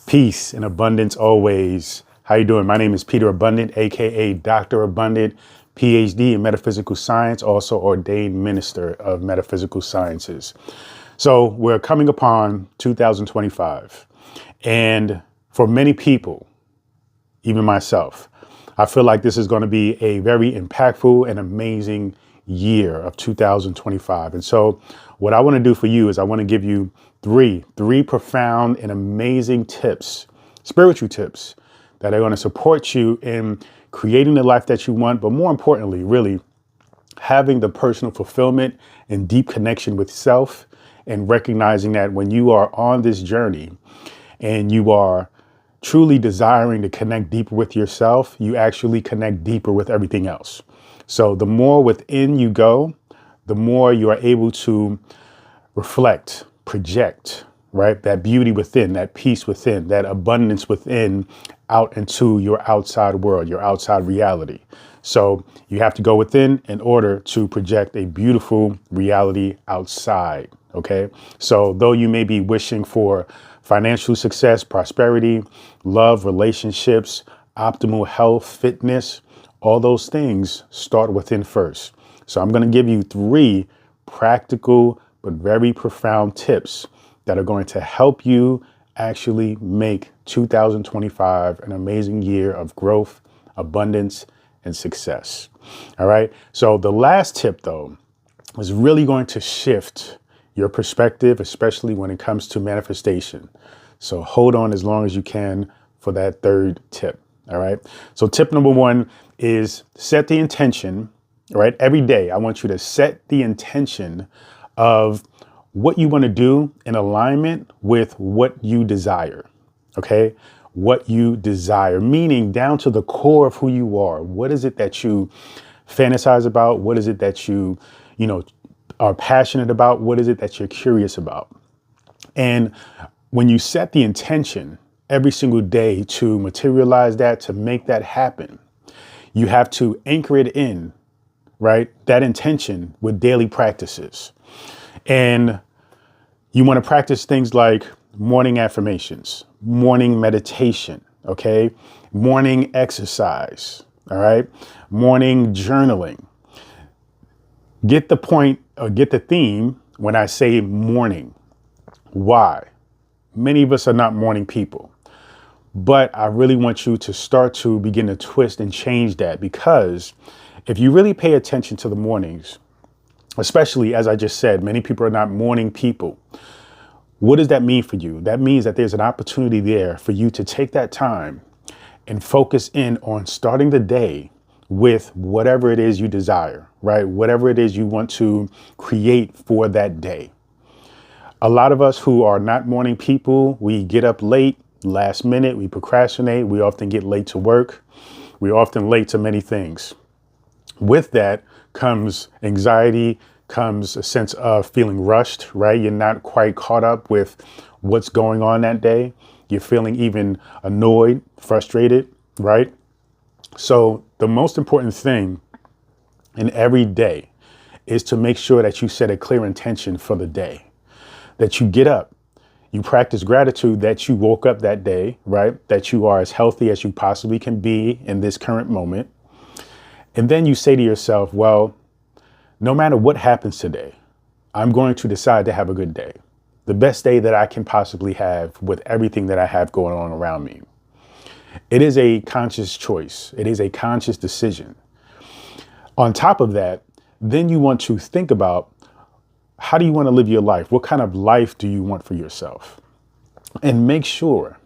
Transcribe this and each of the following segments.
Peace and abundance always. How you doing? My name is Peter Abundant, aka Dr. Abundant, PhD in metaphysical science, also ordained minister of metaphysical sciences. So we're coming upon 2025. And for many people, even myself, I feel like this is going to be a very impactful and amazing year of 2025. And so what I want to do for you is I want to give you three profound and amazing tips, spiritual tips that are going to support you in creating the life that you want, but more importantly, really having the personal fulfillment and deep connection with self, and recognizing that when you are on this journey and you are truly desiring to connect deeper with yourself, you actually connect deeper with everything else. So the more within you go, the more you are able to reflect, project, right? That beauty within, that peace within, that abundance within out into your outside world, your outside reality. So you have to go within in order to project a beautiful reality outside. Okay. So though you may be wishing for financial success, prosperity, love, relationships, optimal health, fitness, all those things start within first. So I'm going to give you three practical but very profound tips that are going to help you actually make 2025 an amazing year of growth, abundance, and success. All right. So the last tip, though, is really going to shift your perspective, especially when it comes to manifestation. So hold on as long as you can for that third tip. All right. So tip number one is set the intention. All right. Every day, I want you to set the intention of what you want to do in alignment with what you desire. OK, what you desire, meaning down to the core of who you are. What is it that you fantasize about? What is it that you are passionate about? What is it that you're curious about? And when you set the intention every single day to materialize that, to make that happen, you have to anchor it in, right? That intention with daily practices. And you want to practice things like morning affirmations, morning meditation, okay? Morning exercise, all right? Morning journaling. Get the point or get the theme when I say morning. Why? Many of us are not morning people, but I really want you to start to begin to twist and change that, because if you really pay attention to the mornings, especially as I just said, many people are not morning people. What does that mean for you? That means that there's an opportunity there for you to take that time and focus in on starting the day with whatever it is you desire, right? Whatever it is you want to create for that day. A lot of us who are not morning people, we get up late, last minute, we procrastinate. We often get late to work. We're often late to many things. With that comes anxiety, comes a sense of feeling rushed, right? You're not quite caught up with what's going on that day. You're feeling even annoyed, frustrated, right? So the most important thing in every day is to make sure that you set a clear intention for the day, that you get up, you practice gratitude that you woke up that day, right? That you are as healthy as you possibly can be in this current moment. And then you say to yourself, well, no matter what happens today, I'm going to decide to have a good day, the best day that I can possibly have with everything that I have going on around me. It is a conscious choice. It is a conscious decision. On top of that, then you want to think about, how do you want to live your life? What kind of life do you want for yourself? And make sure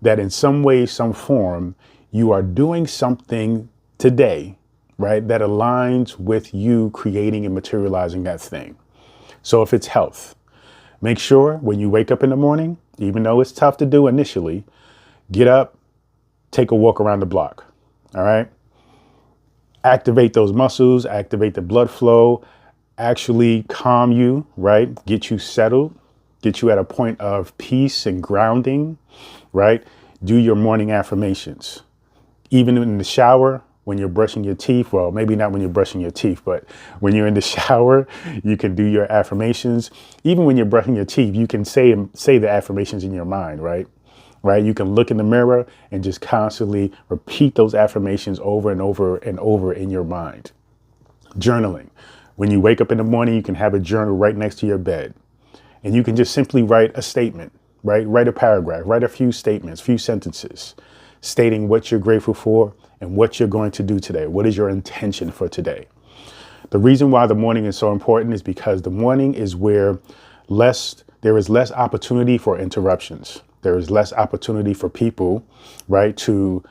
that in some way, some form, you are doing something today, right, that aligns with you creating and materializing that thing. So if it's health, make sure when you wake up in the morning, even though it's tough to do initially, get up, take a walk around the block. All right. Activate those muscles, activate the blood flow, actually calm you, right? Get you settled, get you at a point of peace and grounding, right? Do your morning affirmations. Even in the shower, when you're brushing your teeth, well, maybe not when you're brushing your teeth, but when you're in the shower, you can do your affirmations. Even when you're brushing your teeth, you can say the affirmations in your mind, right? right? You can look in the mirror and just constantly repeat those affirmations over and over and over in your mind. Journaling. When you wake up in the morning, you can have a journal right next to your bed, and you can just simply write a statement, right? Write a paragraph, write a few statements, few sentences stating what you're grateful for and what you're going to do today. What is your intention for today? The reason why the morning is so important is because the morning is where there is less opportunity for interruptions. There is less opportunity for people, right, to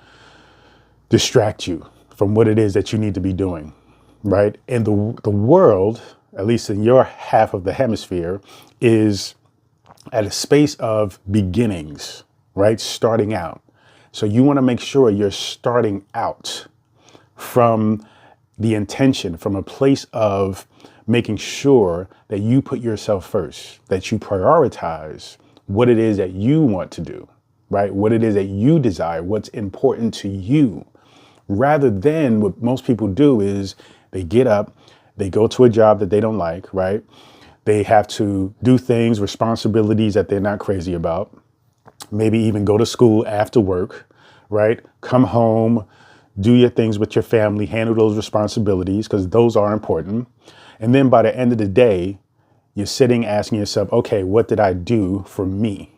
distract you from what it is that you need to be doing, right? And the world, at least in your half of the hemisphere, is at a space of beginnings, right? Starting out. So you want to make sure you're starting out from the intention, from a place of making sure that you put yourself first, that you prioritize what it is that you want to do, right? What it is that you desire, what's important to you, rather than what most people do is they get up, they go to a job that they don't like, right? They have to do things, responsibilities that they're not crazy about, maybe even go to school after work, right? Come home, do your things with your family, handle those responsibilities because those are important. And then by the end of the day, you're sitting asking yourself, okay, what did I do for me?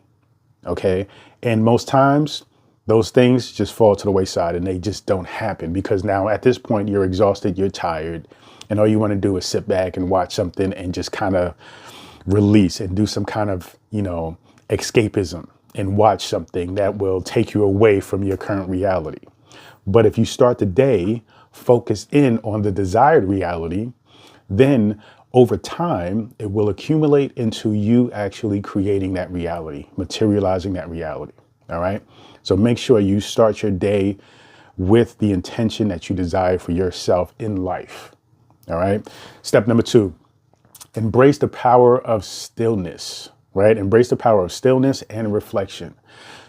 Okay. And most times those things just fall to the wayside and they just don't happen because now at this point you're exhausted, you're tired, and all you want to do is sit back and watch something and just kind of release and do some kind of, escapism and watch something that will take you away from your current reality. But if you start the day focused in on the desired reality, then over time, it will accumulate into you actually creating that reality, materializing that reality. All right. So make sure you start your day with the intention that you desire for yourself in life. All right. Step number 2, embrace the power of stillness, right? Embrace the power of stillness and reflection.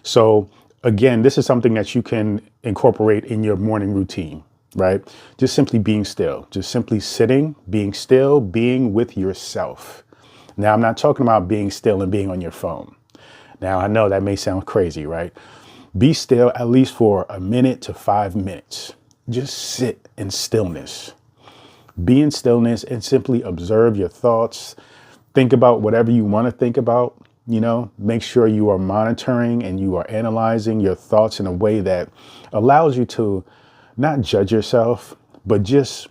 So again, this is something that you can incorporate in your morning routine, right? Just simply being still, just simply sitting, being still, being with yourself. Now, I'm not talking about being still and being on your phone. Now, I know that may sound crazy, right? Be still at least for a minute to 5 minutes. Just sit in stillness. Be in stillness and simply observe your thoughts. Think about whatever you want to think about. Make sure you are monitoring and you are analyzing your thoughts in a way that allows you to not judge yourself, but just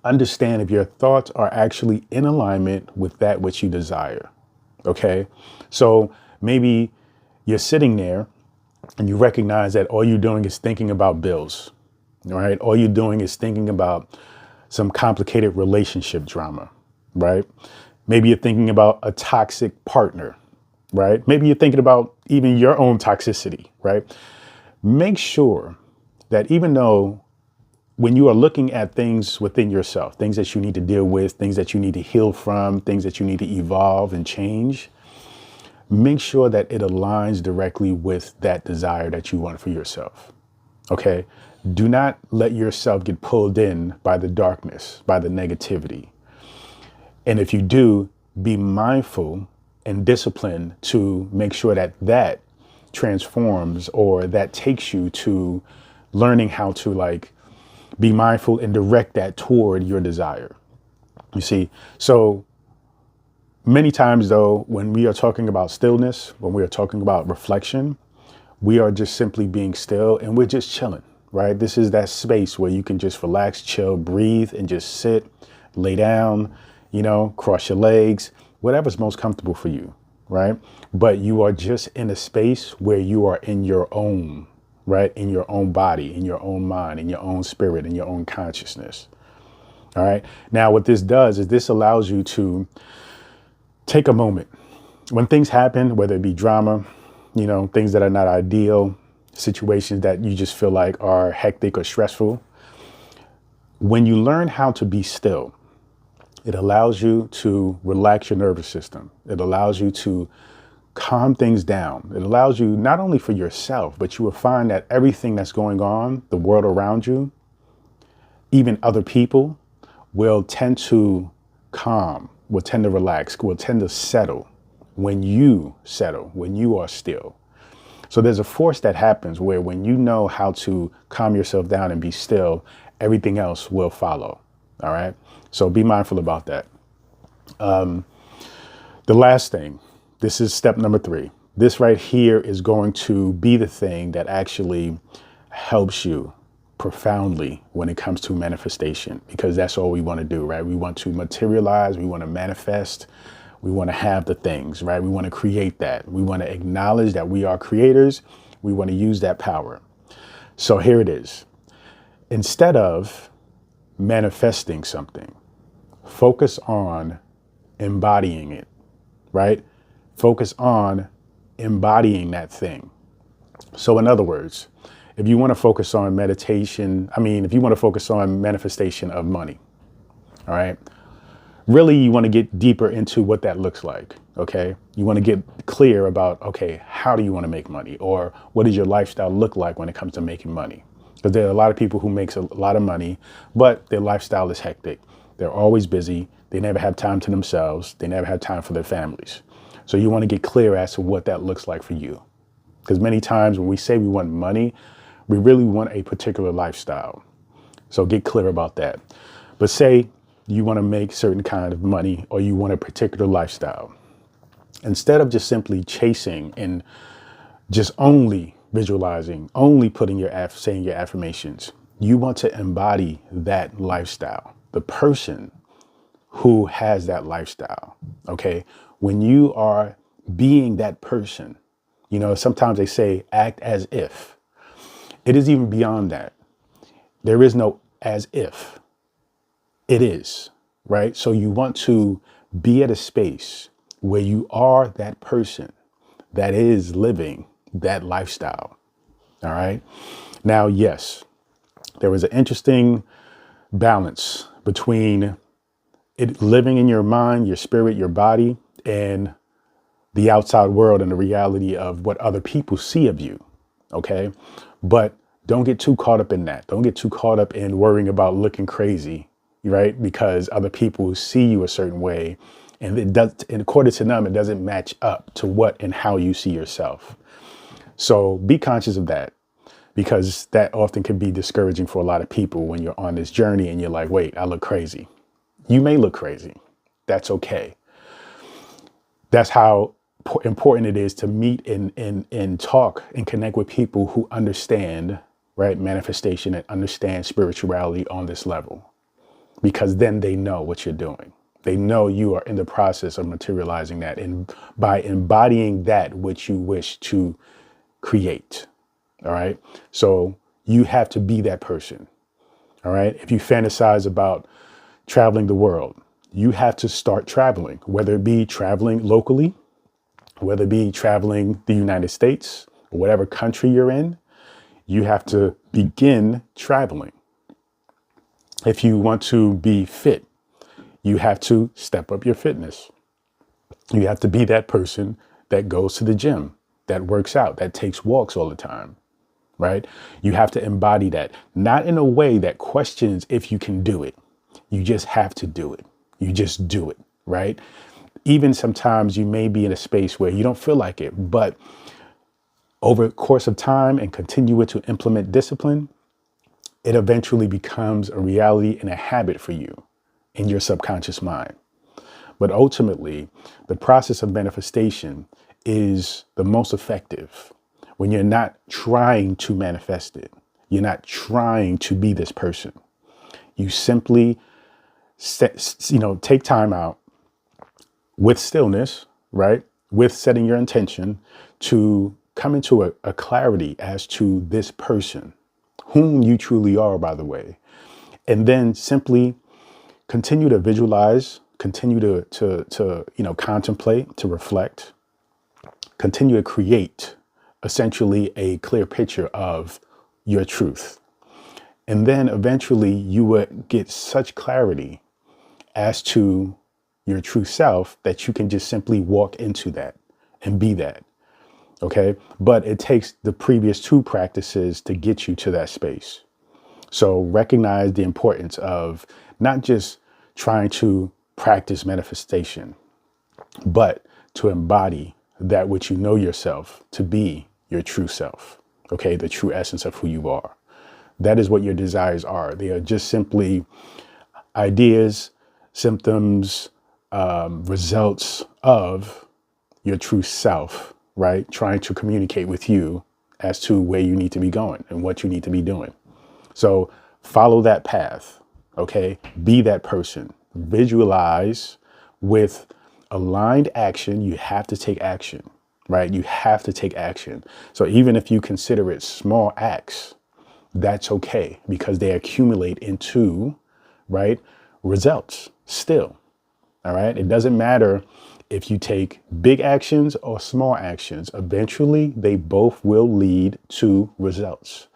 understand if your thoughts are actually in alignment with that which you desire. Okay. So maybe you're sitting there and you recognize that all you're doing is thinking about bills. All right. All you're doing is thinking about some complicated relationship drama, right? Maybe you're thinking about a toxic partner, right? Maybe you're thinking about even your own toxicity, right? Make sure that even though when you are looking at things within yourself, things that you need to deal with, things that you need to heal from, things that you need to evolve and change, make sure that it aligns directly with that desire that you want for yourself. Okay. Do not let yourself get pulled in by the darkness, by the negativity. And if you do, be mindful and disciplined to make sure that that transforms or that takes you to learning how to be mindful and direct that toward your desire. You see, so many times though, when we are talking about stillness, when we are talking about reflection, we are just simply being still and we're just chilling, right? This is that space where you can just relax, chill, breathe, and just sit, lay down, cross your legs, whatever's most comfortable for you, right? But you are just in a space where you are in your own, right? In your own body, in your own mind, in your own spirit, in your own consciousness. All right. Now, what this does is this allows you to take a moment when things happen, whether it be drama, things that are not ideal, situations that you just feel like are hectic or stressful. When you learn how to be still, it allows you to relax your nervous system. It allows you to calm things down. It allows you not only for yourself, but you will find that everything that's going on, the world around you, even other people, will tend to calm, will tend to relax, will tend to settle when you are still. So there's a force that happens where when you know how to calm yourself down and be still, everything else will follow. All right. So be mindful about that. The last thing, this is step number 3. This right here is going to be the thing that actually helps you profoundly when it comes to manifestation, because that's all we want to do, right? We want to materialize, we want to manifest, we want to have the things, right? We want to create that. We want to acknowledge that we are creators. We want to use that power. So here it is. Instead of manifesting something, focus on embodying it, right? Focus on embodying that thing. So in other words, if you want to focus on meditation, if you want to focus on manifestation of money, all right, really you want to get deeper into what that looks like. Okay. You want to get clear about, okay, how do you want to make money, or what does your lifestyle look like when it comes to making money? Because there are a lot of people who makes a lot of money, but their lifestyle is hectic. They're always busy. They never have time to themselves. They never have time for their families. So you want to get clear as to what that looks like for you. Because many times when we say we want money, we really want a particular lifestyle. So get clear about that. But say you want to make certain kind of money, or you want a particular lifestyle. Instead of just simply chasing and just only visualizing, only saying your affirmations, you want to embody that lifestyle, the person who has that lifestyle. Okay. When you are being that person, sometimes they say act as if. It is even beyond that. There is no as if. It is, right? So you want to be at a space where you are that person that is living that lifestyle. All right. Now, yes, there is an interesting balance between it living in your mind, your spirit, your body, and the outside world and the reality of what other people see of you. Okay. But don't get too caught up in that. Don't get too caught up in worrying about looking crazy, right? Because other people see you a certain way, and according to them, it doesn't match up to what and how you see yourself. So be conscious of that, because that often can be discouraging for a lot of people when you're on this journey and you're like, wait, I look crazy. You may look crazy. That's okay. That's how important it is to meet and talk and connect with people who understand, right, manifestation, and understand spirituality on this level, because then they know what you're doing. They know you are in the process of materializing that, and by embodying that which you wish to create. All right. So you have to be that person. All right. If you fantasize about traveling the world, you have to start traveling, whether it be traveling locally, whether it be traveling the United States, or whatever country you're in. You have to begin traveling. If you want to be fit, you have to step up your fitness. You have to be that person that goes to the gym, that works out, that takes walks all the time, right? You have to embody that, not in a way that questions if you can do it. You just have to do it. You just do it, right? Even sometimes you may be in a space where you don't feel like it, but over the course of time and continue to implement discipline, it eventually becomes a reality and a habit for you in your subconscious mind. But ultimately, the process of manifestation is the most effective when you're not trying to manifest it. You're not trying to be this person. You simply take time out with stillness, right? With setting your intention to come into a clarity as to this person, whom you truly are, by the way. And then simply continue to visualize, continue to contemplate, to reflect, continue to create essentially a clear picture of your truth. And then eventually you would get such clarity as to your true self that you can just simply walk into that and be that. Okay. But it takes the previous 2 practices to get you to that space. So recognize the importance of not just trying to practice manifestation, but to embody that which you know yourself to be your true self, okay? The true essence of who you are. That is what your desires are. They are just simply ideas, symptoms, results of your true self, right? Trying to communicate with you as to where you need to be going and what you need to be doing. So follow that path, okay? Be that person. Visualize with aligned action. You have to take action, right? You have to take action. So even if you consider it small acts, that's okay because they accumulate into, right, results still. All right. It doesn't matter if you take big actions or small actions. Eventually, they both will lead to results.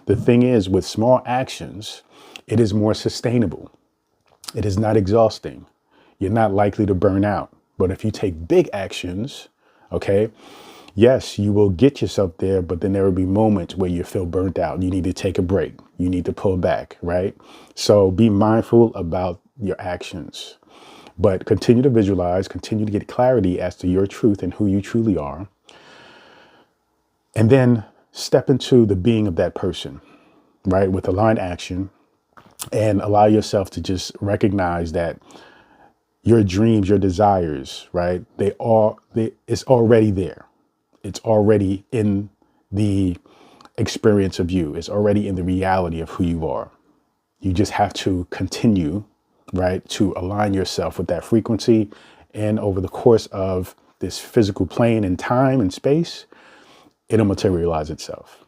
The thing is, with small actions, it is more sustainable. It is not exhausting. You're not likely to burn out. But if you take big actions, okay, yes, you will get yourself there, but then there will be moments where you feel burnt out. You need to take a break. You need to pull back, right? So be mindful about your actions, but continue to visualize, continue to get clarity as to your truth and who you truly are. And then step into the being of that person, right? With aligned action, and allow yourself to just recognize that your dreams, your desires, right? It's already there. It's already in the experience of you. It's already in the reality of who you are. You just have to continue, right, to align yourself with that frequency. And over the course of this physical plane and time and space, it'll materialize itself.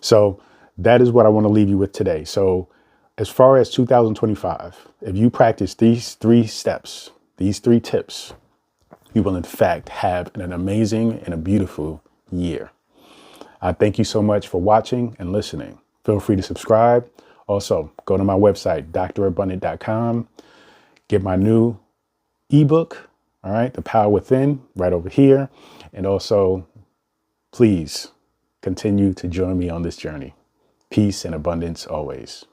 So that is what I want to leave you with today. So as far as 2025, if you practice these 3 steps, these 3 tips, you will in fact have an amazing and a beautiful year. I thank you so much for watching and listening. Feel free to subscribe. Also, go to my website, drabundant.com. Get my new ebook, all right, The Power Within, right over here. And also, please continue to join me on this journey. Peace and abundance always.